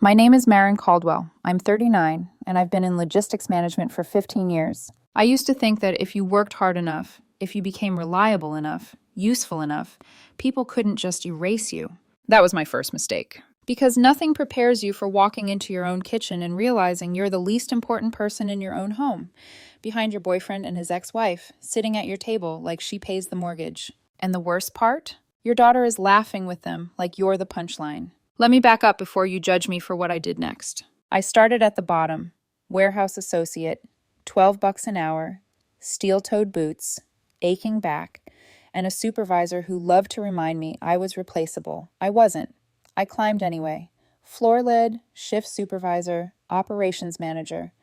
My name is Maren Caldwell. I'm 39, and I've been in logistics management for 15 years. I used to think that if you worked hard enough, if you became reliable enough, useful enough, people couldn't just erase you. That was my first mistake. Because nothing prepares you for walking into your own kitchen and realizing you're the least important person in your own home, behind your boyfriend and his ex-wife, sitting at your table like she pays the mortgage. And the worst part? Your daughter is laughing with them like you're the punchline. Let me back up before you judge me for what I did next. I started at the bottom, warehouse associate, $12 an hour, steel-toed boots, aching back, and a supervisor who loved to remind me I was replaceable. I wasn't. I climbed anyway. Floor lead, shift supervisor, operations manager.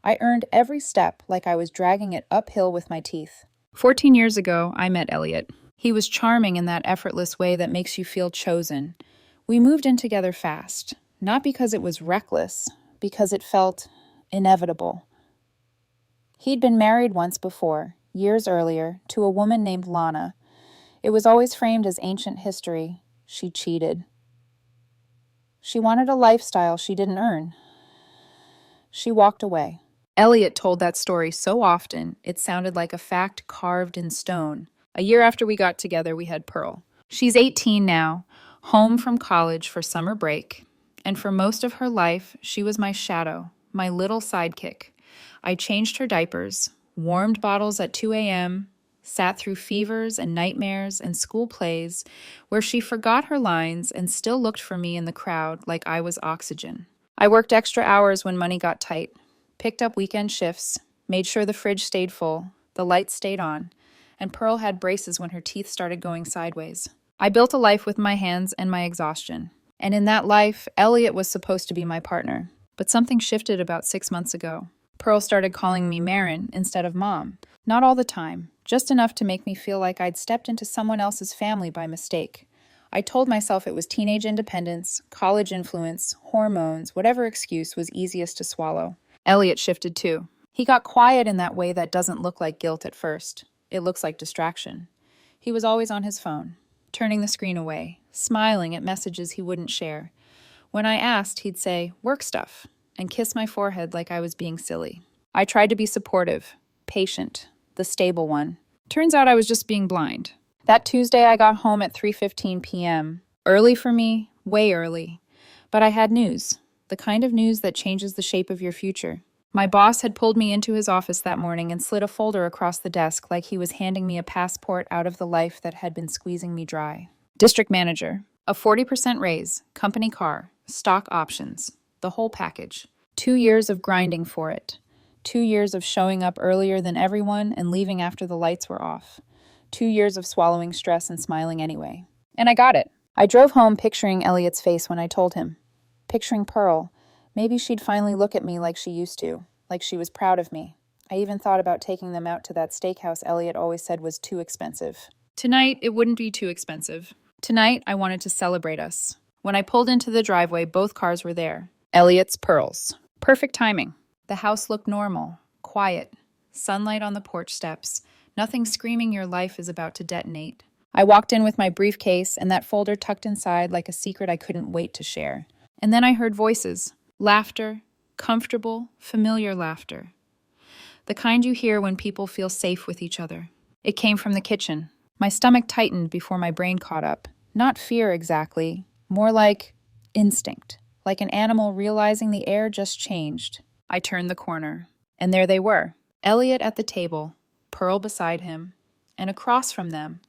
I earned every step like I was dragging it uphill with my teeth. 14 years ago, I met Elliot. He was charming in that effortless way that makes you feel chosen. We moved in together fast, not because it was reckless, because it felt inevitable. He'd been married once before, years earlier, to a woman named Lana. It was always framed as ancient history. She cheated. She wanted a lifestyle she didn't earn. She walked away. Elliot told that story so often, it sounded like a fact carved in stone. A year after we got together, we had Pearl. She's 18 now, home from college for summer break, and for most of her life, she was my shadow, my little sidekick. I changed her diapers, warmed bottles at 2 a.m., sat through fevers and nightmares and school plays where she forgot her lines and still looked for me in the crowd like I was oxygen. I worked extra hours when money got tight, picked up weekend shifts, made sure the fridge stayed full, the lights stayed on, and Pearl had braces when her teeth started going sideways. I built a life with my hands and my exhaustion. And in that life, Elliot was supposed to be my partner. But something shifted about 6 months ago. Pearl started calling me Maren instead of Mom. Not all the time, just enough to make me feel like I'd stepped into someone else's family by mistake. I told myself it was teenage independence, college influence, hormones, whatever excuse was easiest to swallow. Elliot shifted too. He got quiet in that way that doesn't look like guilt at first. It looks like distraction. He was always on his phone, turning the screen away, smiling at messages he wouldn't share. When I asked, he'd say, "Work stuff," and kiss my forehead like I was being silly. I tried to be supportive, patient, the stable one. Turns out I was just being blind. That Tuesday, I got home at 3:15 p.m. Early for me, way early. But I had news, the kind of news that changes the shape of your future. My boss had pulled me into his office that morning and slid a folder across the desk like he was handing me a passport out of the life that had been squeezing me dry. District manager, a 40% raise, company car, stock options, the whole package. 2 years of grinding for it. 2 years of showing up earlier than everyone and leaving after the lights were off. 2 years of swallowing stress and smiling anyway. And I got it. I drove home picturing Elliot's face when I told him. Picturing Pearl. Maybe she'd finally look at me like she used to, like she was proud of me. I even thought about taking them out to that steakhouse Elliot always said was too expensive. Tonight, it wouldn't be too expensive. Tonight, I wanted to celebrate us. When I pulled into the driveway, both cars were there. Elliot's, Pearl's. Perfect timing. The house looked normal, quiet, sunlight on the porch steps, nothing screaming your life is about to detonate. I walked in with my briefcase and that folder tucked inside like a secret I couldn't wait to share. And then I heard voices. Laughter, comfortable, familiar laughter. The kind you hear when people feel safe with each other. It came from the kitchen. My stomach tightened before my brain caught up. Not fear exactly, more like instinct, like an animal realizing the air just changed. I turned the corner, and there they were, Elliot at the table, Pearl beside him, and across from them,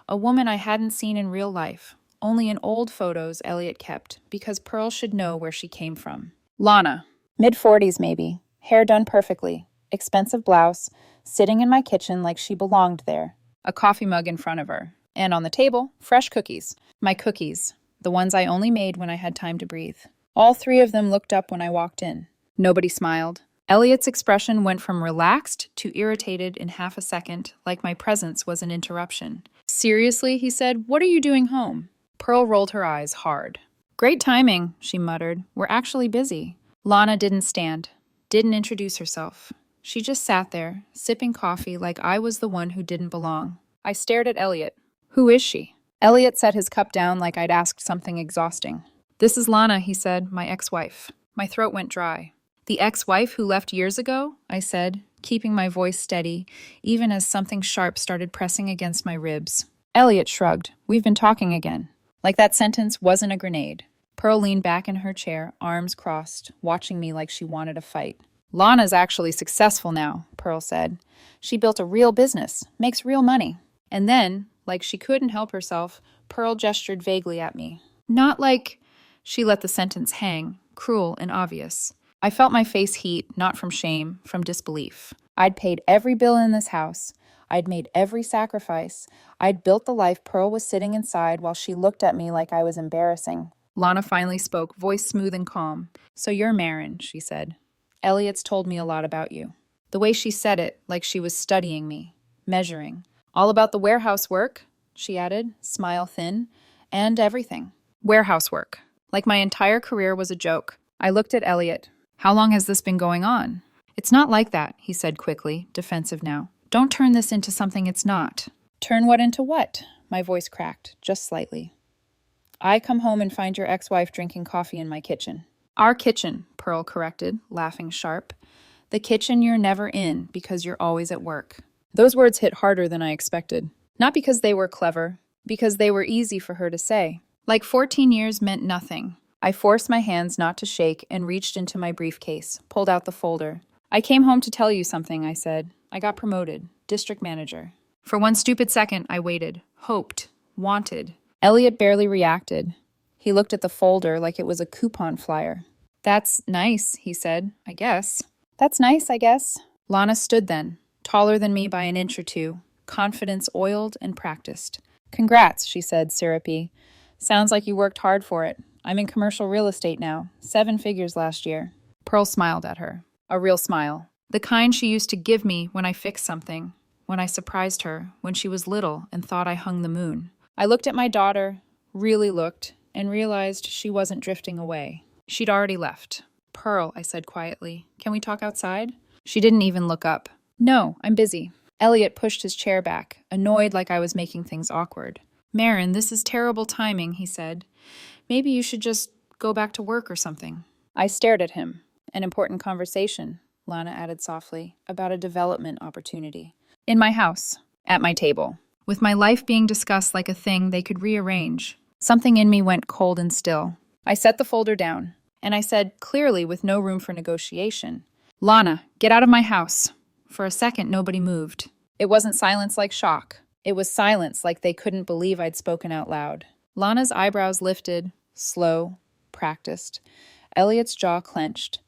a woman I hadn't seen in real life, only in old photos Elliot kept, because Pearl should know where she came from. Lana, mid-40s maybe, hair done perfectly, expensive blouse, sitting in my kitchen like she belonged there, a coffee mug in front of her, and on the table, fresh cookies. My cookies, the ones I only made when I had time to breathe. All three of them looked up when I walked in. Nobody smiled. Elliot's expression went from relaxed to irritated in half a second, like my presence was an interruption. "Seriously," he said, "what are you doing home?" Pearl rolled her eyes hard. "Great timing," she muttered. "We're actually busy." Lana didn't stand, didn't introduce herself. She just sat there, sipping coffee like I was the one who didn't belong. I stared at Elliot. "Who is she?" Elliot set his cup down like I'd asked something exhausting. "This is Lana," he said, "my ex-wife." My throat went dry. "The ex-wife who left years ago?" I said, keeping my voice steady, even as something sharp started pressing against my ribs. Elliot shrugged. "We've been talking again." Like that sentence wasn't a grenade. Pearl leaned back in her chair, arms crossed, watching me like she wanted a fight. "Lana's actually successful now," Pearl said. "She built a real business, makes real money." And then, like she couldn't help herself, Pearl gestured vaguely at me. Not like... She let the sentence hang, cruel and obvious. I felt my face heat, not from shame, from disbelief. I'd paid every bill in this house. I'd made every sacrifice. I'd built the life Pearl was sitting inside while she looked at me like I was embarrassing. Lana finally spoke, voice smooth and calm. "So you're Marin," she said. "Elliot's told me a lot about you." The way she said it, like she was studying me, measuring. "All about the warehouse work," she added, smile thin, "and everything." Warehouse work. Like my entire career was a joke. I looked at Elliot. "How long has this been going on?" "It's not like that," he said quickly, defensive now. "Don't turn this into something it's not." "Turn what into what?" My voice cracked, just slightly. "I come home and find your ex-wife drinking coffee in my kitchen." "Our kitchen," Pearl corrected, laughing sharp. "The kitchen you're never in because you're always at work." Those words hit harder than I expected. Not because they were clever, because they were easy for her to say. Like 14 years meant nothing. I forced my hands not to shake and reached into my briefcase, pulled out the folder. "I came home to tell you something," I said. "I got promoted. District manager." For one stupid second, I waited, hoped, wanted. Elliot barely reacted. He looked at the folder like it was a coupon flyer. "That's nice," he said, "I guess." "That's nice, I guess." Lana stood then, taller than me by an inch or two, confidence oiled and practiced. "Congrats," she said, syrupy. "Sounds like you worked hard for it. I'm in commercial real estate now, 7 figures last year." Pearl smiled at her. A real smile. The kind she used to give me when I fixed something, when I surprised her, when she was little and thought I hung the moon. I looked at my daughter, really looked, and realized she wasn't drifting away. She'd already left. "Pearl," I said quietly, "can we talk outside?" She didn't even look up. "No, I'm busy." Elliot pushed his chair back, annoyed like I was making things awkward. "Marin, this is terrible timing," he said. "Maybe you should just go back to work or something." I stared at him. "An important conversation," Lana added softly, "about a development opportunity." In my house, at my table, with my life being discussed like a thing they could rearrange. Something in me went cold and still. I set the folder down, and I said, clearly with no room for negotiation, "Lana, get out of my house." For a second, nobody moved. It wasn't silence like shock. It was silence like they couldn't believe I'd spoken out loud. Lana's eyebrows lifted, slow, practiced. Elliot's jaw clenched.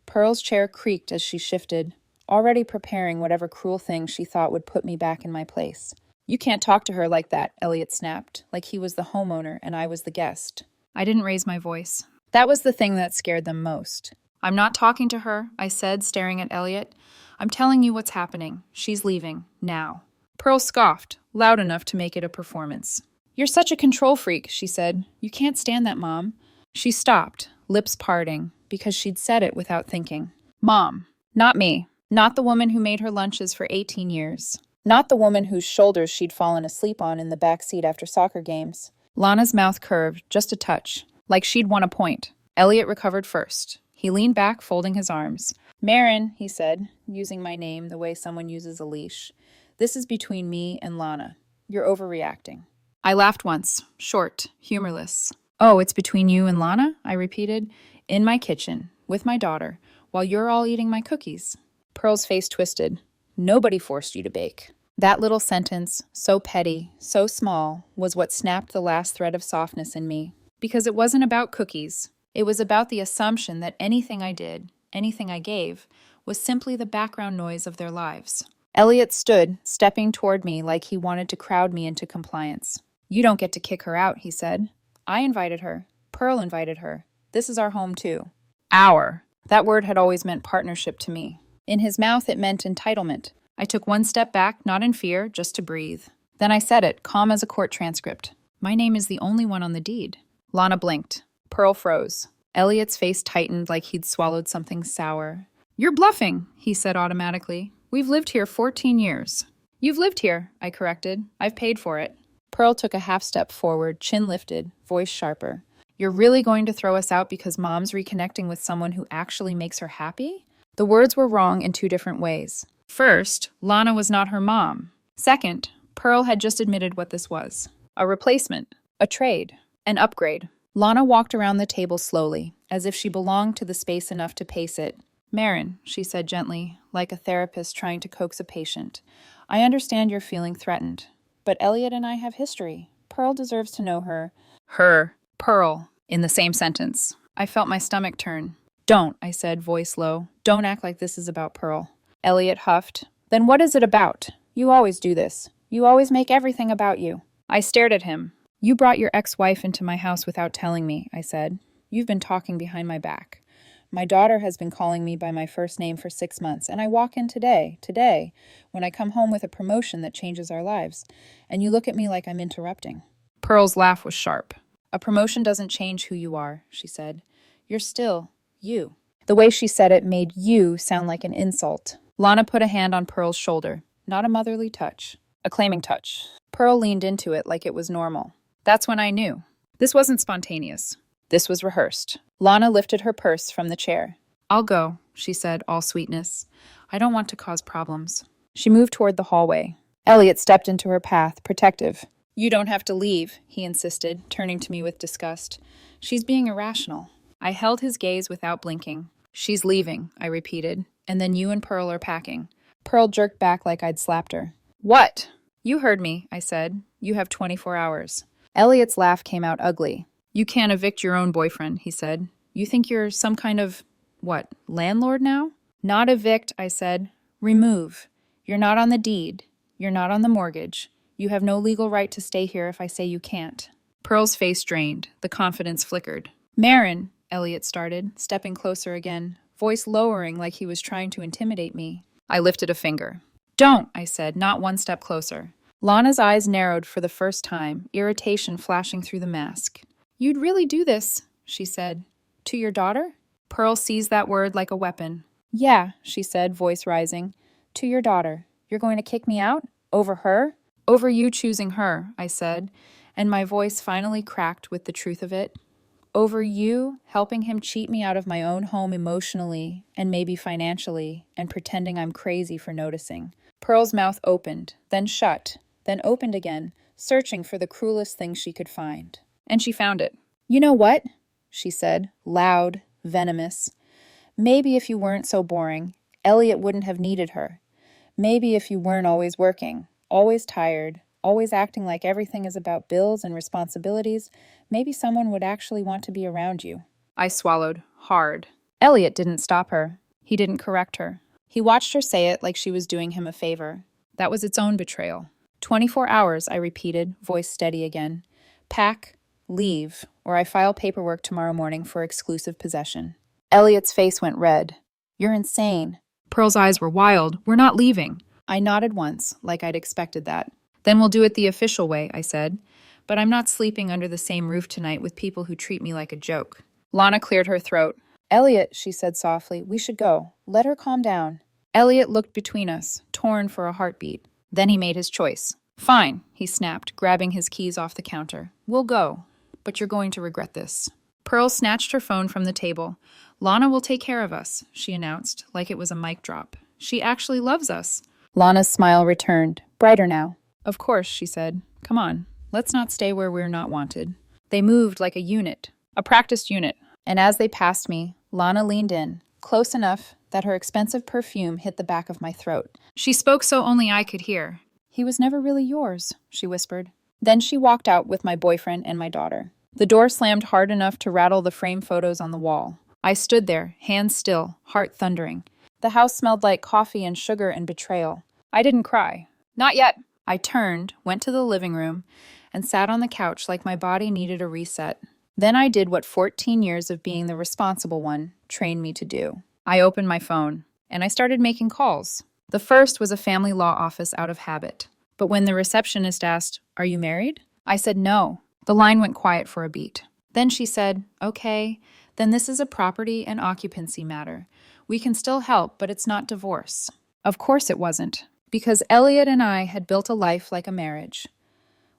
Pearl's chair creaked as she shifted, already preparing whatever cruel thing she thought would put me back in my place. "You can't talk to her like that," Elliot snapped, like he was the homeowner and I was the guest. I didn't raise my voice. That was the thing that scared them most. "I'm not talking to her," I said, staring at Elliot. "I'm telling you what's happening. She's leaving. Now." Pearl scoffed, loud enough to make it a performance. "You're such a control freak," she said. "You can't stand that, Mom." She stopped, lips parting, because she'd said it without thinking. Mom. Not me. Not the woman who made her lunches for 18 years. Not the woman whose shoulders she'd fallen asleep on in the back seat after soccer games. Lana's mouth curved, just a touch, like she'd won a point. Elliot recovered first. He leaned back, folding his arms. "Marin," he said, using my name the way someone uses a leash. "This is between me and Lana. You're overreacting." I laughed once, short, humorless. "Oh, it's between you and Lana?" I repeated. "In my kitchen, with my daughter, while you're all eating my cookies." Pearl's face twisted. "Nobody forced you to bake." That little sentence, so petty, so small, was what snapped the last thread of softness in me. Because it wasn't about cookies. It was about the assumption that anything I did, anything I gave, was simply the background noise of their lives. Elliot stood, stepping toward me like he wanted to crowd me into compliance. "You don't get to kick her out," he said. "I invited her. Pearl invited her. This is our home, too." Our. That word had always meant partnership to me. In his mouth, it meant entitlement. I took one step back, not in fear, just to breathe. Then I said it, calm as a court transcript. "My name is the only one on the deed." Lana blinked. Pearl froze. Elliot's face tightened like he'd swallowed something sour. "You're bluffing," he said automatically. "We've lived here 14 years. "You've lived here," I corrected. "I've paid for it." Pearl took a half step forward, chin lifted, voice sharper. You're really going to throw us out because Mom's reconnecting with someone who actually makes her happy? The words were wrong in two different ways. First, Lana was not her mom. Second, Pearl had just admitted what this was. A replacement. A trade. An upgrade. Lana walked around the table slowly, as if she belonged to the space enough to pace it. Marin, she said gently, like a therapist trying to coax a patient, I understand you're feeling threatened. But Elliot and I have history. Pearl deserves to know her. Her. Pearl. In the same sentence. I felt my stomach turn. Don't, I said, voice low. Don't act like this is about Pearl. Elliot huffed. Then what is it about? You always do this. You always make everything about you. I stared at him. You brought your ex-wife into my house without telling me, I said. You've been talking behind my back. My daughter has been calling me by my first name for 6 months, and I walk in today, when I come home with a promotion that changes our lives, and you look at me like I'm interrupting. Pearl's laugh was sharp. A promotion doesn't change who you are, she said. You're still you. The way she said it made you sound like an insult. Lana put a hand on Pearl's shoulder. Not a motherly touch. A claiming touch. Pearl leaned into it like it was normal. That's when I knew. This wasn't spontaneous. This was rehearsed. Lana lifted her purse from the chair. I'll go, she said, all sweetness. I don't want to cause problems. She moved toward the hallway. Elliot stepped into her path, protective. You don't have to leave, he insisted, turning to me with disgust. She's being irrational. I held his gaze without blinking. She's leaving, I repeated, and then you and Pearl are packing. Pearl jerked back like I'd slapped her. What? You heard me, I said. You have 24 hours. Elliot's laugh came out ugly. You can't evict your own boyfriend, he said. You think you're some kind of, landlord now? Not evict, I said. Remove. You're not on the deed. You're not on the mortgage. You have no legal right to stay here if I say you can't. Pearl's face drained. The confidence flickered. Marin, Elliot started, stepping closer again, voice lowering like he was trying to intimidate me. I lifted a finger. Don't, I said, not one step closer. Lana's eyes narrowed for the first time, irritation flashing through the mask. You'd really do this, she said. To your daughter? Pearl seized that word like a weapon. Yeah, she said, voice rising. To your daughter. You're going to kick me out? Over her? Over you choosing her, I said, and my voice finally cracked with the truth of it. Over you helping him cheat me out of my own home emotionally and maybe financially and pretending I'm crazy for noticing. Pearl's mouth opened, then shut, then opened again, searching for the cruelest thing she could find. And she found it. You know what? She said, loud, venomous. Maybe if you weren't so boring, Elliot wouldn't have needed her. Maybe if you weren't always working, always tired, always acting like everything is about bills and responsibilities, maybe someone would actually want to be around you. I swallowed, hard. Elliot didn't stop her. He didn't correct her. He watched her say it like she was doing him a favor. That was its own betrayal. 24 hours, I repeated, voice steady again. Pack, leave, or I file paperwork tomorrow morning for exclusive possession. Elliot's face went red. You're insane. Pearl's eyes were wild. We're not leaving. I nodded once, like I'd expected that. Then we'll do it the official way, I said. But I'm not sleeping under the same roof tonight with people who treat me like a joke. Lana cleared her throat. Elliot, she said softly, we should go. Let her calm down. Elliot looked between us, torn for a heartbeat. Then he made his choice. Fine, he snapped, grabbing his keys off the counter. We'll go. But you're going to regret this. Pearl snatched her phone from the table. Lana will take care of us, she announced, like it was a mic drop. She actually loves us. Lana's smile returned, brighter now. Of course, she said. Come on, let's not stay where we're not wanted. They moved like a unit, a practiced unit. And as they passed me, Lana leaned in, close enough that her expensive perfume hit the back of my throat. She spoke so only I could hear. He was never really yours, she whispered. Then she walked out with my boyfriend and my daughter. The door slammed hard enough to rattle the frame photos on the wall. I stood there, hands still, heart thundering. The house smelled like coffee and sugar and betrayal. I didn't cry. Not yet. I turned, went to the living room, and sat on the couch like my body needed a reset. Then I did what 14 years of being the responsible one trained me to do. I opened my phone, and I started making calls. The first was a family law office out of habit. But when the receptionist asked, "Are you married?" I said no. The line went quiet for a beat. Then she said, "Okay, then this is a property and occupancy matter. We can still help, but it's not divorce." Of course it wasn't, because Elliot and I had built a life like a marriage,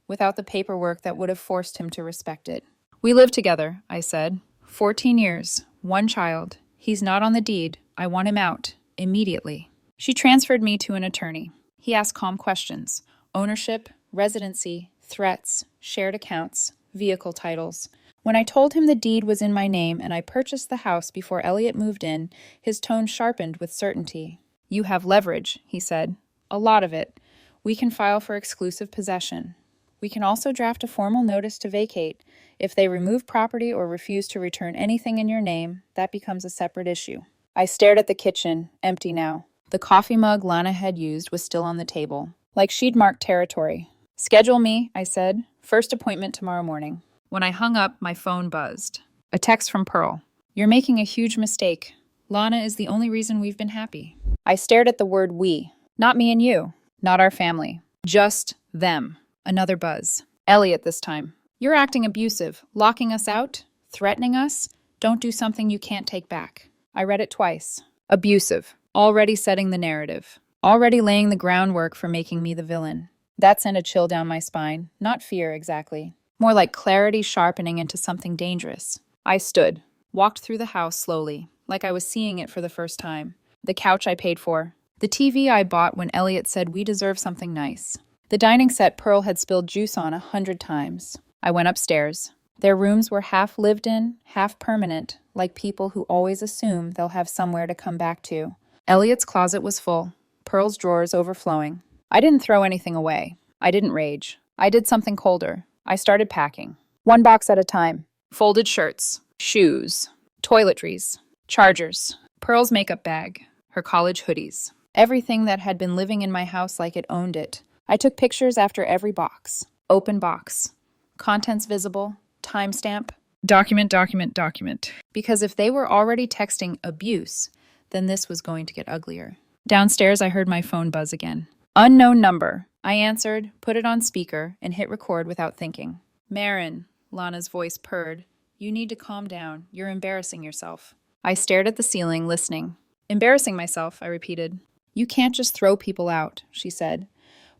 without the paperwork that would have forced him to respect it. We live together, I said. 14 years, one child. He's not on the deed. I want him out. Immediately. She transferred me to an attorney. He asked calm questions. Ownership, residency, threats, shared accounts, vehicle titles. When I told him the deed was in my name and I purchased the house before Elliot moved in, his tone sharpened with certainty. You have leverage, he said. A lot of it. We can file for exclusive possession. We can also draft a formal notice to vacate. If they remove property or refuse to return anything in your name, that becomes a separate issue. I stared at the kitchen, empty now. The coffee mug Lana had used was still on the table, like she'd marked territory. Schedule me, I said. First appointment tomorrow morning. When I hung up, my phone buzzed. A text from Pearl. You're making a huge mistake. Lana is the only reason we've been happy. I stared at the word we. Not me and you. Not our family. Just them. Another buzz. Elliot this time. You're acting abusive. Locking us out? Threatening us? Don't do something you can't take back. I read it twice. Abusive. Already setting the narrative. Already laying the groundwork for making me the villain. That sent a chill down my spine. Not fear, exactly. More like clarity sharpening into something dangerous. I stood. Walked through the house slowly, like I was seeing it for the first time. The couch I paid for. The TV I bought when Elliot said we deserve something nice. The dining set Pearl had spilled juice on 100 times. I went upstairs. Their rooms were half lived in, half permanent, like people who always assume they'll have somewhere to come back to. Elliot's closet was full, Pearl's drawers overflowing. I didn't throw anything away. I didn't rage. I did something colder. I started packing. One box at a time. Folded shirts, shoes, toiletries, chargers, Pearl's makeup bag, her college hoodies. Everything that had been living in my house like it owned it. I took pictures after every box. Open box. Contents visible. Timestamp. Document. Because if they were already texting abuse, then this was going to get uglier. Downstairs, I heard my phone buzz again. Unknown number. I answered, put it on speaker, and hit record without thinking. Marin, Lana's voice purred. You need to calm down. You're embarrassing yourself. I stared at the ceiling, listening. Embarrassing myself, I repeated. You can't just throw people out, she said.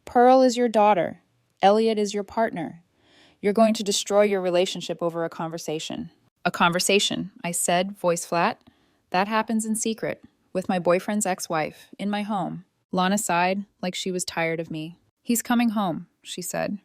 Pearl is your daughter. Elliot is your partner. You're going to destroy your relationship over a conversation. A conversation, I said, voice flat. That happens in secret, with my boyfriend's ex-wife, in my home. Lana sighed, like she was tired of me. He's coming home, she said,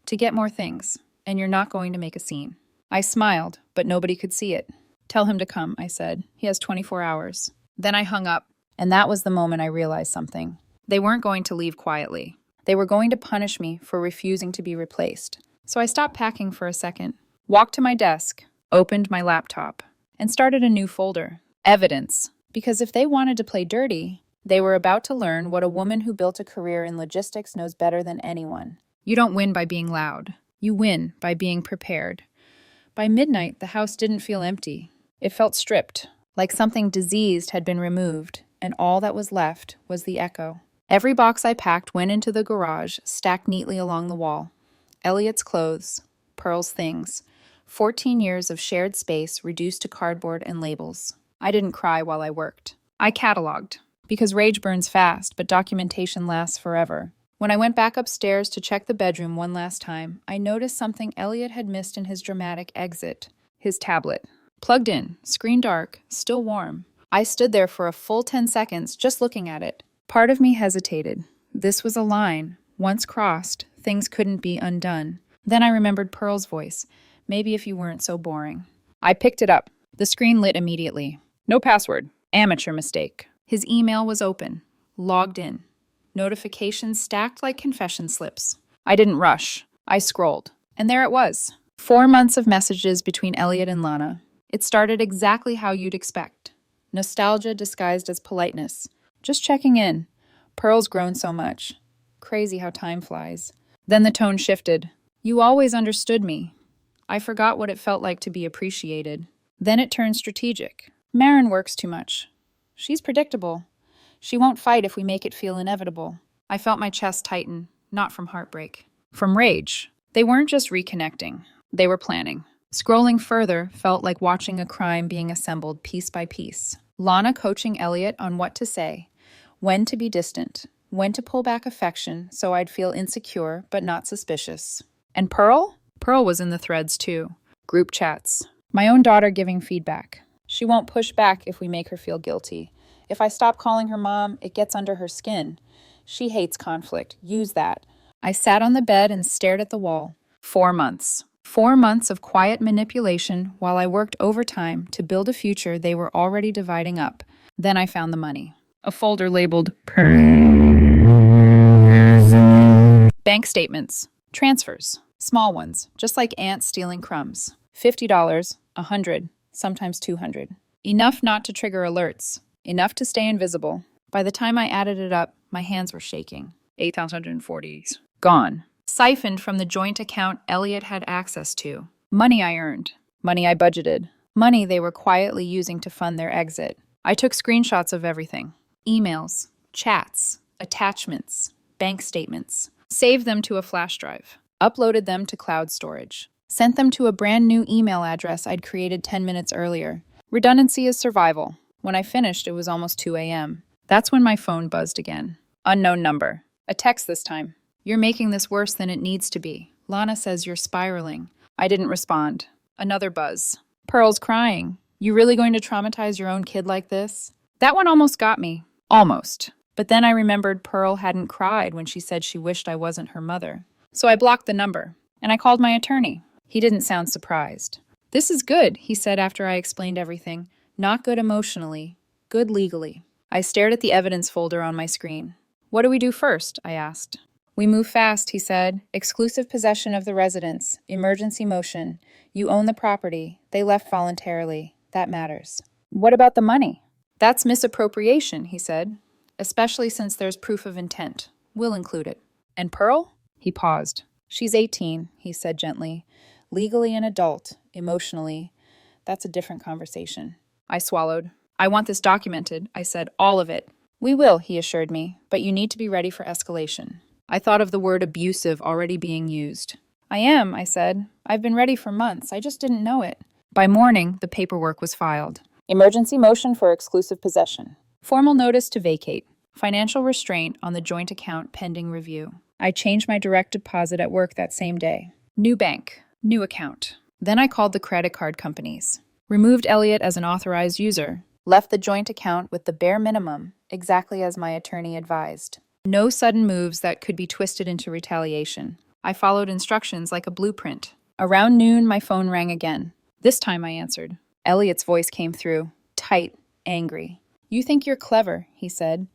to get more things, and you're not going to make a scene. I smiled, but nobody could see it. Tell him to come, I said. He has 24 hours. Then I hung up, and that was the moment I realized something. They weren't going to leave quietly. They were going to punish me for refusing to be replaced. So I stopped packing for a second, walked to my desk, opened my laptop, and started a new folder. Evidence. Because if they wanted to play dirty, they were about to learn what a woman who built a career in logistics knows better than anyone. You don't win by being loud. You win by being prepared. By midnight, the house didn't feel empty. It felt stripped, like something diseased had been removed, and all that was left was the echo. Every box I packed went into the garage, stacked neatly along the wall. Elliot's clothes, Pearl's things, 14 years of shared space reduced to cardboard and labels. I didn't cry while I worked. I cataloged, because rage burns fast, but documentation lasts forever. When I went back upstairs to check the bedroom one last time, I noticed something Elliot had missed in his dramatic exit. His tablet. Plugged in, screen dark, still warm. I stood there for a full 10 seconds just looking at it. Part of me hesitated. This was a line. Once crossed, things couldn't be undone. Then I remembered Pearl's voice. Maybe if you weren't so boring. I picked it up. The screen lit immediately. No password. Amateur mistake. His email was open. Logged in. Notifications stacked like confession slips. I didn't rush. I scrolled. And there it was. 4 months of messages between Elliot and Lana. It started exactly how you'd expect. Nostalgia disguised as politeness. Just checking in. Pearl's grown so much. Crazy how time flies. Then the tone shifted. You always understood me. I forgot what it felt like to be appreciated. Then it turned strategic. Marin works too much. She's predictable. She won't fight if we make it feel inevitable. I felt my chest tighten, not from heartbreak. From rage. They weren't just reconnecting. They were planning. Scrolling further felt like watching a crime being assembled piece by piece. Lana coaching Elliot on what to say, when to be distant, when to pull back affection so I'd feel insecure but not suspicious. And Pearl? Pearl was in the threads too. Group chats. My own daughter giving feedback. She won't push back if we make her feel guilty. If I stop calling her mom, it gets under her skin. She hates conflict. Use that. I sat on the bed and stared at the wall. 4 months. 4 months of quiet manipulation while I worked overtime to build a future they were already dividing up. Then I found the money. A folder labeled bank statements, transfers, small ones, just like ants stealing crumbs. $50, $100, sometimes $200. Enough not to trigger alerts, enough to stay invisible. By the time I added it up, my hands were shaking. 8,040. Gone. Siphoned from the joint account Elliot had access to. Money I earned. Money I budgeted. Money they were quietly using to fund their exit. I took screenshots of everything. Emails, chats, attachments, bank statements. Saved them to a flash drive. Uploaded them to cloud storage. Sent them to a brand new email address I'd created 10 minutes earlier. Redundancy is survival. When I finished, it was almost 2 a.m. That's when my phone buzzed again. Unknown number. A text this time. You're making this worse than it needs to be. Lana says you're spiraling. I didn't respond. Another buzz. Pearl's crying. You really going to traumatize your own kid like this? That one almost got me. Almost. But then I remembered Pearl hadn't cried when she said she wished I wasn't her mother. So I blocked the number, and I called my attorney. He didn't sound surprised. This is good, he said after I explained everything. Not good emotionally, good legally. I stared at the evidence folder on my screen. What do we do first? I asked. We move fast, he said. Exclusive possession of the residence. Emergency motion. You own the property. They left voluntarily. That matters. What about the money? That's misappropriation, he said. Especially since there's proof of intent. We'll include it. And Pearl? He paused. She's 18, he said gently. Legally an adult. Emotionally. That's a different conversation. I swallowed. I want this documented, I said. All of it. We will, he assured me. But you need to be ready for escalation. I thought of the word abusive already being used. I am, I said. I've been ready for months. I just didn't know it. By morning, the paperwork was filed. Emergency motion for exclusive possession. Formal notice to vacate. Financial restraint on the joint account pending review. I changed my direct deposit at work that same day. New bank. New account. Then I called the credit card companies. Removed Elliot as an authorized user. Left the joint account with the bare minimum, exactly as my attorney advised. No sudden moves that could be twisted into retaliation. I followed instructions like a blueprint. Around noon, my phone rang again. This time I answered. Elliot's voice came through, tight, angry. You think you're clever, he said.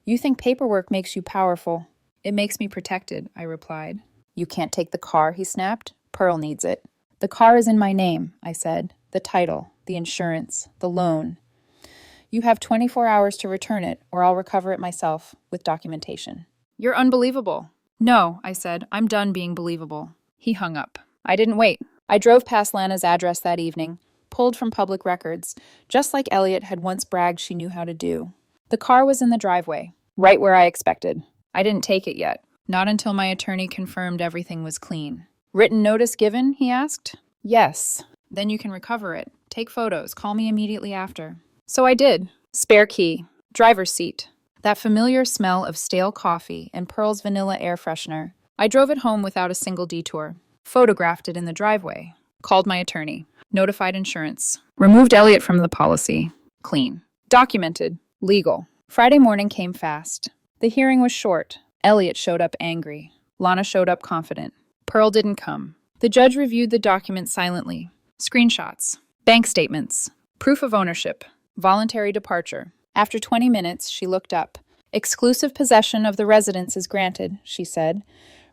You think paperwork makes you powerful. It makes me protected, I replied. You can't take the car, he snapped. Pearl needs it. The car is in my name, I said. The title, the insurance, the loan. You have 24 hours to return it, or I'll recover it myself, with documentation. You're unbelievable. No, I said. I'm done being believable. He hung up. I didn't wait. I drove past Lana's address that evening, pulled from public records, just like Elliot had once bragged she knew how to do. The car was in the driveway, right where I expected. I didn't take it yet. Not until my attorney confirmed everything was clean. Written notice given, he asked. Yes. Then you can recover it. Take photos. Call me immediately after. So I did. Spare key. Driver's seat. That familiar smell of stale coffee and Pearl's vanilla air freshener. I drove it home without a single detour. Photographed it in the driveway. Called my attorney. Notified insurance. Removed Elliot from the policy. Clean. Documented. Legal. Friday morning came fast. The hearing was short. Elliot showed up angry. Lana showed up confident. Pearl didn't come. The judge reviewed the document silently. Screenshots. Bank statements. Proof of ownership. Voluntary departure. After 20 minutes, she looked up. Exclusive possession of the residence is granted, she said.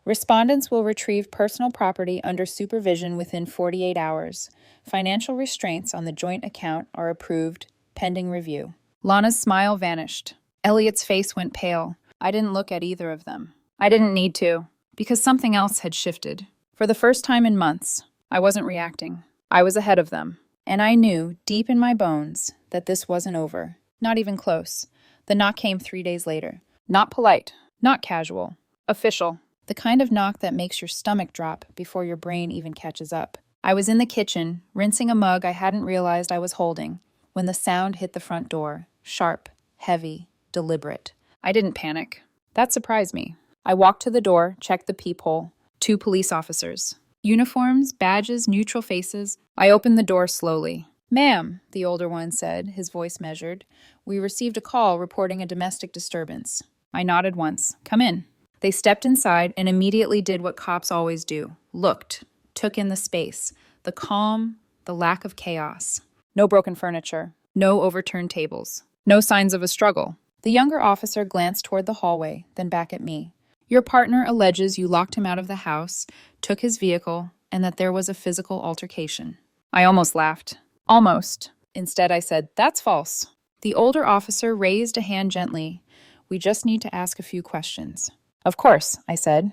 Respondents will retrieve personal property under supervision within 48 hours. Financial restraints on the joint account are approved, pending review. Lana's smile vanished. Elliot's face went pale. I didn't look at either of them. I didn't need to, because something else had shifted. For the first time in months, I wasn't reacting. I was ahead of them. And I knew, deep in my bones, that this wasn't over. Not even close. The knock came 3 days later. Not polite. Not casual. Official. The kind of knock that makes your stomach drop before your brain even catches up. I was in the kitchen, rinsing a mug I hadn't realized I was holding, when the sound hit the front door. Sharp, heavy, deliberate. I didn't panic. That surprised me. I walked to the door, checked the peephole. 2 police officers. Uniforms, badges, neutral faces. I opened the door slowly. "Ma'am," the older one said, his voice measured, "we received a call reporting a domestic disturbance." I nodded once. "Come in." They stepped inside and immediately did what cops always do. Looked, took in the space, the calm, the lack of chaos. No broken furniture, no overturned tables, no signs of a struggle. The younger officer glanced toward the hallway, then back at me. "Your partner alleges you locked him out of the house, took his vehicle, and that there was a physical altercation." I almost laughed. Almost. Instead, I said, "That's false." The older officer raised a hand gently. "We just need to ask a few questions." "Of course," I said.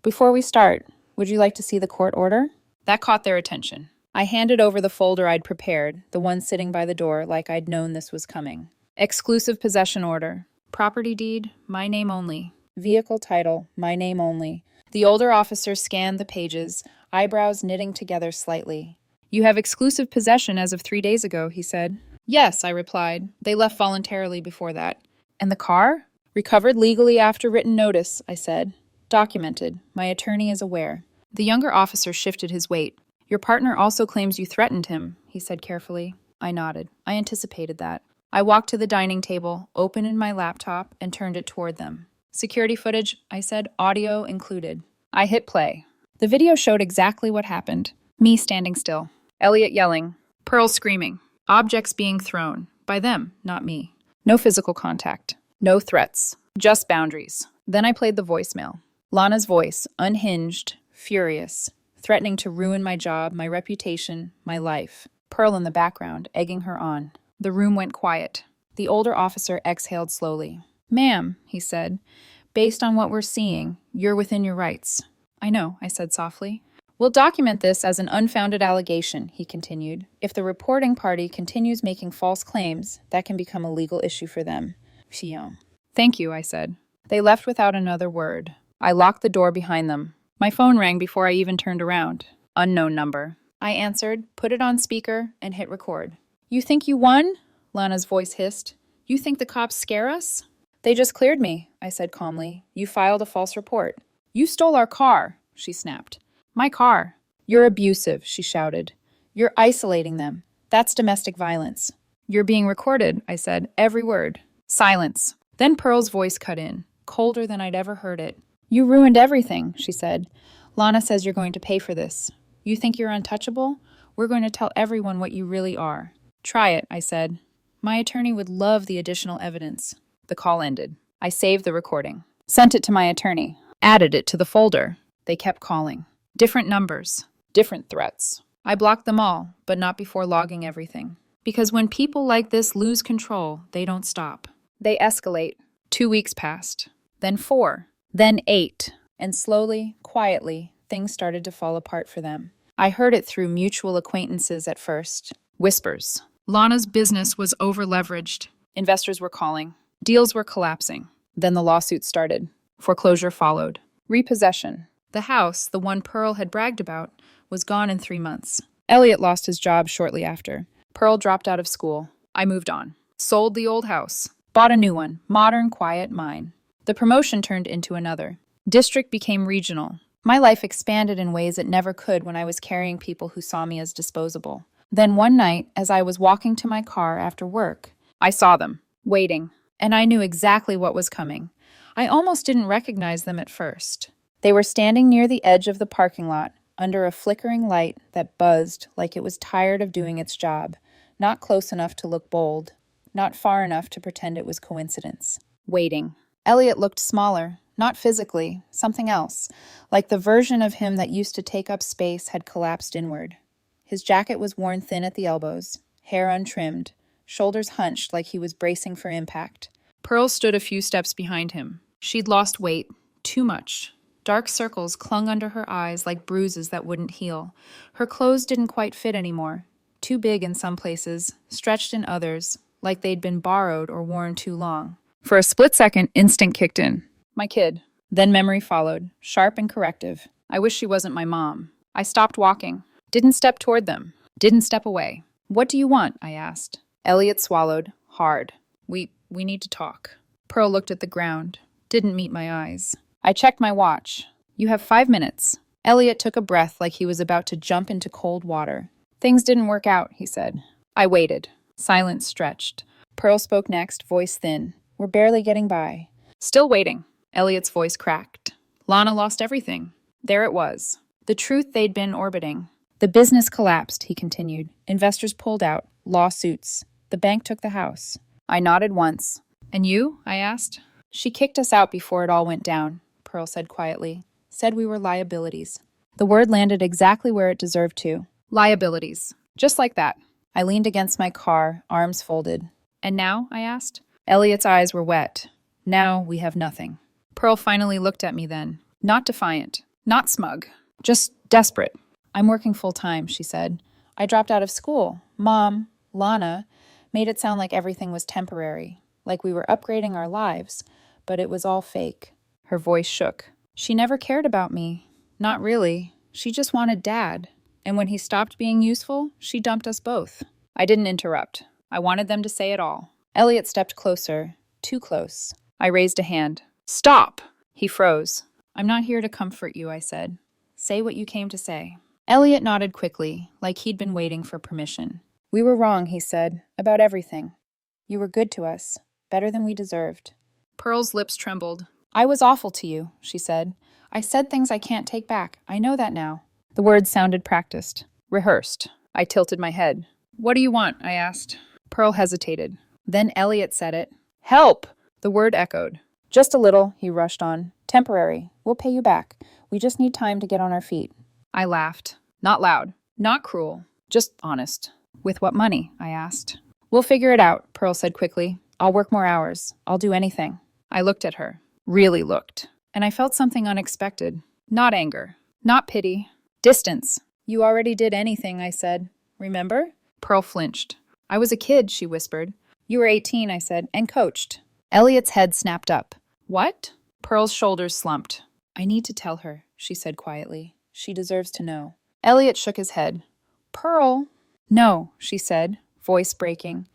"Before we start, would you like to see the court order?" That caught their attention. I handed over the folder I'd prepared, the one sitting by the door, like I'd known this was coming. Exclusive possession order. Property deed, my name only. Vehicle title, my name only. The older officer scanned the pages, eyebrows knitting together slightly. "You have exclusive possession as of 3 days ago," he said. "Yes," I replied. "They left voluntarily before that." "And the car?" "Recovered legally after written notice," I said. "Documented. My attorney is aware." The younger officer shifted his weight. "Your partner also claims you threatened him," he said carefully. I nodded. I anticipated that. I walked to the dining table, opened my laptop, and turned it toward them. "Security footage," I said, "audio included." I hit play. The video showed exactly what happened. Me standing still. Elliot yelling. Pearl screaming. Objects being thrown. By them, not me. No physical contact. No threats. Just boundaries. Then I played the voicemail. Lana's voice, unhinged, furious, threatening to ruin my job, my reputation, my life. Pearl in the background, egging her on. The room went quiet. The older officer exhaled slowly. "Ma'am," he said, "based on what we're seeing, you're within your rights." "I know," I said softly. "We'll document this as an unfounded allegation," he continued. "If the reporting party continues making false claims, that can become a legal issue for them." "Thank you," I said. They left without another word. I locked the door behind them. My phone rang before I even turned around. Unknown number. I answered, put it on speaker, and hit record. "You think you won?" Lana's voice hissed. "You think the cops scare us?" "They just cleared me," I said calmly. "You filed a false report." "You stole our car," she snapped. "My car." "You're abusive," she shouted. "You're isolating them. That's domestic violence." "You're being recorded," I said, "every word." Silence. Then Pearl's voice cut in, colder than I'd ever heard it. "You ruined everything," she said. "Lana says you're going to pay for this. You think you're untouchable? We're going to tell everyone what you really are." "Try it," I said. "My attorney would love the additional evidence." The call ended. I saved the recording. Sent it to my attorney. Added it to the folder. They kept calling. Different numbers. Different threats. I blocked them all, but not before logging everything. Because when people like this lose control, they don't stop. They escalate. 2 weeks passed. Then 4. Then 8. And slowly, quietly, things started to fall apart for them. I heard it through mutual acquaintances at first. Whispers. Lana's business was over-leveraged. Investors were calling. Deals were collapsing. Then the lawsuit started. Foreclosure followed. Repossession. The house, the one Pearl had bragged about, was gone in 3 months. Elliot lost his job shortly after. Pearl dropped out of school. I moved on. Sold the old house. Bought a new one. Modern, quiet, mine. The promotion turned into another. District became regional. My life expanded in ways it never could when I was carrying people who saw me as disposable. Then one night, as I was walking to my car after work, I saw them, waiting, and I knew exactly what was coming. I almost didn't recognize them at first. They were standing near the edge of the parking lot, under a flickering light that buzzed like it was tired of doing its job, not close enough to look bold, not far enough to pretend it was coincidence. Waiting. Elliot looked smaller, not physically, something else, like the version of him that used to take up space had collapsed inward. His jacket was worn thin at the elbows, hair untrimmed, shoulders hunched like he was bracing for impact. Pearl stood a few steps behind him. She'd lost weight, too much. Dark circles clung under her eyes like bruises that wouldn't heal. Her clothes didn't quite fit anymore. Too big in some places, stretched in others, like they'd been borrowed or worn too long. For a split second, instinct kicked in. My kid. Then memory followed, sharp and corrective. I wish she wasn't my mom. I stopped walking. Didn't step toward them. Didn't step away. "What do you want?" I asked. Elliot swallowed, hard. We need to talk." Pearl looked at the ground. Didn't meet my eyes. I checked my watch. "You have 5 minutes." Elliot took a breath like he was about to jump into cold water. Things didn't work out, he said. I waited. Silence stretched. Pearl spoke next, voice thin. We're barely getting by. Still waiting. Elliot's voice cracked. Lana lost everything. There it was. The truth they'd been orbiting. The business collapsed, he continued. Investors pulled out. Lawsuits. The bank took the house. I nodded once. And you? I asked. She kicked us out before it all went down, Pearl said quietly. Said we were liabilities. The word landed exactly where it deserved to. Liabilities. Just like that. I leaned against my car, arms folded. And now? I asked. Elliot's eyes were wet. Now we have nothing. Pearl finally looked at me then. Not defiant. Not smug. Just desperate. I'm working full-time, she said. I dropped out of school. Mom, Lana, made it sound like everything was temporary, like we were upgrading our lives, but it was all fake. Her voice shook. She never cared about me. Not really. She just wanted Dad. And when he stopped being useful, she dumped us both. I didn't interrupt. I wanted them to say it all. Elliot stepped closer. Too close. I raised a hand. Stop! He froze. I'm not here to comfort you, I said. Say what you came to say. Elliot nodded quickly, like he'd been waiting for permission. We were wrong, he said, about everything. You were good to us, better than we deserved. Pearl's lips trembled. I was awful to you, she said. I said things I can't take back. I know that now. The words sounded practiced, rehearsed. I tilted my head. What do you want? I asked. Pearl hesitated. Then Elliot said it. Help! The word echoed. Just a little, he rushed on. Temporary. We'll pay you back. We just need time to get on our feet. I laughed. Not loud. Not cruel. Just honest. With what money? I asked. We'll figure it out, Pearl said quickly. I'll work more hours. I'll do anything. I looked at her. Really looked. And I felt something unexpected. Not anger. Not pity. Distance. You already did anything, I said. Remember? Pearl flinched. I was a kid, she whispered. You were 18, I said, and coached. Elliot's head snapped up. What? Pearl's shoulders slumped. I need to tell her, she said quietly. She deserves to know. Elliot shook his head. Pearl. No, she said, voice breaking.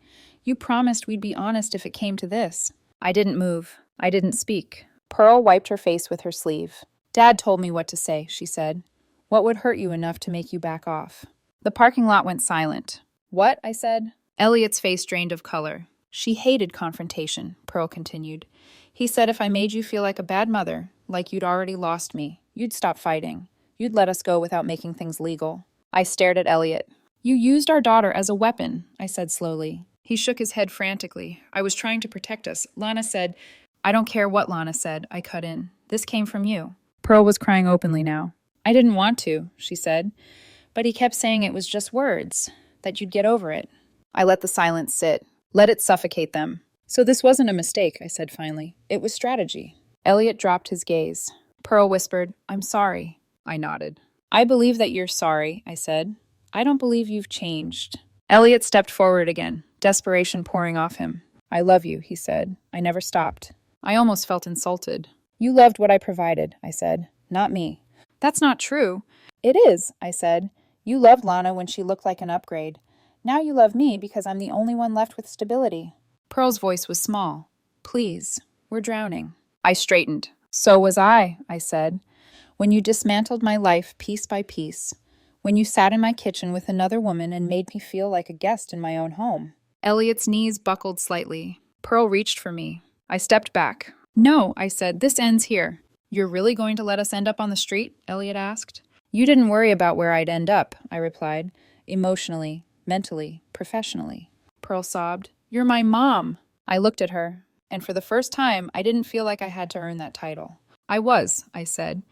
You promised we'd be honest if it came to this. I didn't move. I didn't speak. Pearl wiped her face with her sleeve. Dad told me what to say, she said. What would hurt you enough to make you back off? The parking lot went silent. What? I said. Elliot's face drained of color. She hated confrontation, Pearl continued. He said if I made you feel like a bad mother, like you'd already lost me, you'd stop fighting. You'd let us go without making things legal. I stared at Elliot. You used our daughter as a weapon, I said slowly. He shook his head frantically. I was trying to protect us. Lana said, I don't care what Lana said, I cut in. This came from you. Pearl was crying openly now. I didn't want to, she said. But he kept saying it was just words, that you'd get over it. I let the silence sit. Let it suffocate them. So this wasn't a mistake, I said finally. It was strategy. Elliot dropped his gaze. Pearl whispered, I'm sorry. I nodded. I believe that you're sorry, I said. I don't believe you've changed. Elliot stepped forward again, desperation pouring off him. I love you, he said. I never stopped. I almost felt insulted. You loved what I provided, I said. Not me. That's not true. It is, I said. You loved Lana when she looked like an upgrade. Now you love me because I'm the only one left with stability. Pearl's voice was small. Please, we're drowning. I straightened. So was I said. When you dismantled my life piece by piece. When you sat in my kitchen with another woman and made me feel like a guest in my own home. Elliot's knees buckled slightly. Pearl reached for me. I stepped back. No, I said, this ends here. You're really going to let us end up on the street? Elliot asked. You didn't worry about where I'd end up, I replied. Emotionally, mentally, professionally. Pearl sobbed. You're my mom. I looked at her, and for the first time, I didn't feel like I had to earn that title. I said.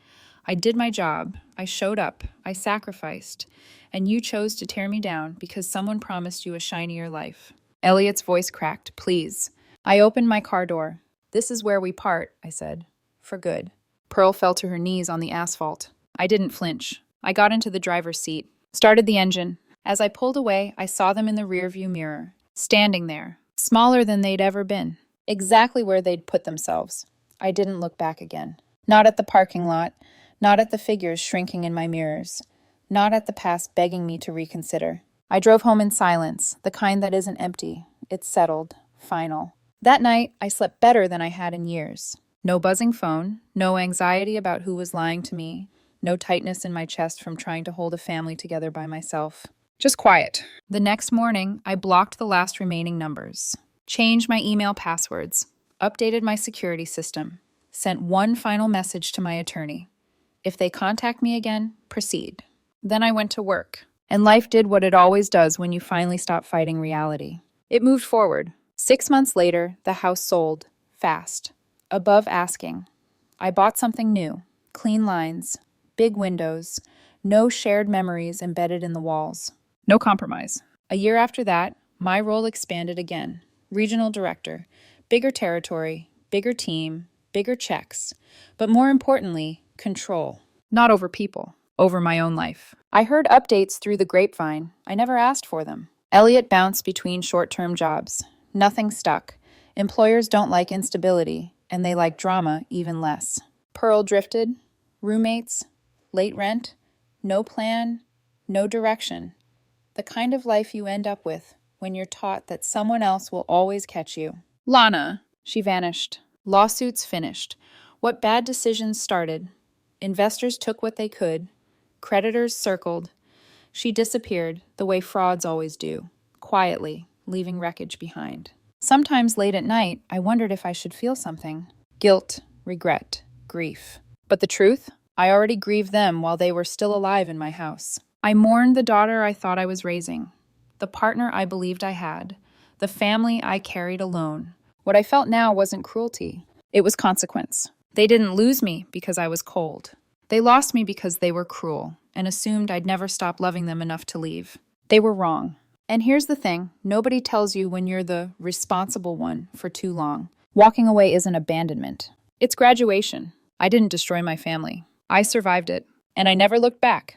I did my job. I showed up. I sacrificed. And you chose to tear me down because someone promised you a shinier life. Elliot's voice cracked. Please. I opened my car door. This is where we part, I said. For good. Pearl fell to her knees on the asphalt. I didn't flinch. I got into the driver's seat, started the engine. As I pulled away, I saw them in the rearview mirror, standing there, smaller than they'd ever been, exactly where they'd put themselves. I didn't look back again. Not at the parking lot, not at the figures shrinking in my mirrors, not at the past begging me to reconsider. I drove home in silence, the kind that isn't empty. It's settled, final. That night, I slept better than I had in years. No buzzing phone, no anxiety about who was lying to me, No tightness in my chest from trying to hold a family together by myself. Just quiet. The next morning, I blocked the last remaining numbers, changed my email passwords, updated my security system, sent one final message to my attorney. If they contact me again, proceed. Then I went to work, and life did what it always does when you finally stop fighting reality. It moved forward. 6 months later, the house sold, fast, above asking. I bought something new, clean lines, big windows, no shared memories embedded in the walls. No compromise. A year after that, my role expanded again. Regional director, bigger territory, bigger team, bigger checks, but more importantly, control. Not over people, over my own life. I heard updates through the grapevine. I never asked for them. Elliot bounced between short-term jobs. Nothing stuck. Employers don't like instability, and they like drama even less. Pearl drifted. Roommates, late rent, no plan, no direction. The kind of life you end up with when you're taught that someone else will always catch you. Lana, she vanished. Lawsuits finished. What bad decisions started. Investors took what they could. Creditors circled. She disappeared the way frauds always do, quietly, leaving wreckage behind. Sometimes late at night, I wondered if I should feel something. Guilt, regret, grief. But the truth? I already grieved them while they were still alive in my house. I mourned the daughter I thought I was raising, the partner I believed I had, the family I carried alone. What I felt now wasn't cruelty. It was consequence. They didn't lose me because I was cold. They lost me because they were cruel and assumed I'd never stop loving them enough to leave. They were wrong. And here's the thing, nobody tells you when you're the responsible one for too long. Walking away isn't abandonment. It's graduation. I didn't destroy my family. I survived it, and I never looked back.